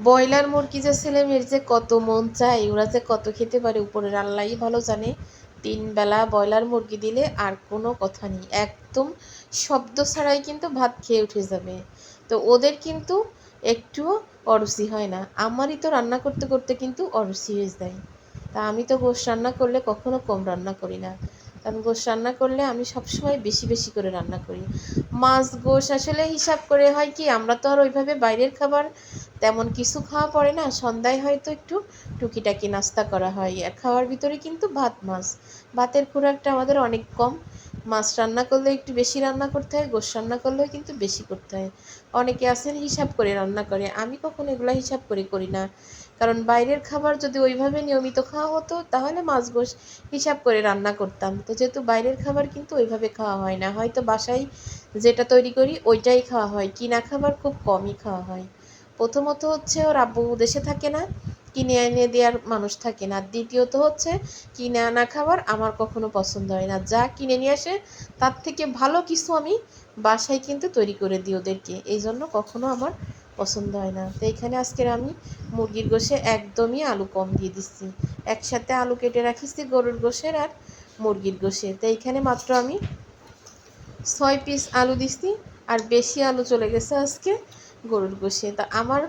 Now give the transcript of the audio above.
Broiler মুরগি যে ছেলেমেয়ের যে কত মন চায়, ওরা যে কত খেতে পারে উপরের আল্লাহই ভালো জানে। ৩ বেলা ব্রয়লার মুরগি দিলে আর কোনো কথা নেই, একদম শব্দ ছাড়াই কিন্তু ভাত খেয়ে উঠে যাবে। তো ওদের কিন্তু একটুও অরুচি হয় না। আমারই তো রান্না করতে করতে কিন্তু অরুচি হয়ে যায়। তা আমি তো গোশ রান্না করলে কখনো কম রান্না করি না, কারণ গোশ রান্না করলে আমি সবসময় বেশি বেশি করে রান্না করি। মাছ গোশ আসলে হিসাব করে হয় কি, আমরা তো আর ওইভাবে বাইরের খাবার তেমন কিছু খাওয়া পড়ে না। সন্ধ্যায় হয়তো একটু টুকিটাকি নাস্তা করা হয়, আর খাওয়ার ভিতরে কিন্তু ভাত মাছ, ভাতের খোরাকটা আমাদের অনেক কম। মাছ রান্না করলে একটু বেশি রান্না করতে হয়, গোশ রান্না করলেও কিন্তু বেশি করতে হয়। অনেকে আছেন হিসাব করে রান্না করে, আমি কখনো এগুলো হিসাব করে করি না। কারণ বাইরের খাবার যদি ওইভাবে নিয়মিত খাওয়া হতো তাহলে মাছ গোশ হিসাব করে রান্না করতাম। তো যেহেতু বাইরের খাবার কিন্তু ওইভাবে খাওয়া হয় না, হয়তো বাসায় যেটা তৈরি করি ওইটাই খাওয়া হয়, কিনা খাবার খুব কমই খাওয়া হয়। প্রথমত হচ্ছে ওর আব্বু দেশে থাকে না, কিনে এনে দেওয়ার মানুষ থাকে না। দ্বিতীয়ত হচ্ছে কিনে আনা খাবার আমার কখনো পছন্দ হয় না। যা কিনে নিয়ে আসে তার থেকে ভালো কিছু আমি বাসায় কিন্তু তৈরি করে দিই ওদেরকে, এই জন্য কখনো আমার পছন্দ হয় না। তো এখানে আজকের আমি মুরগির গোশে একদমই আলু কম দিয়ে দিচ্ছি, একসাথে আলু কেটে রাখিছি গরুর গোশের আর মুরগির গোশে। তো এইখানে মাত্র আমি 6 পিস আলু দিচ্ছি, আর বেশি আলু চলে গেছে আজকে গরুর গোশে। তা আমার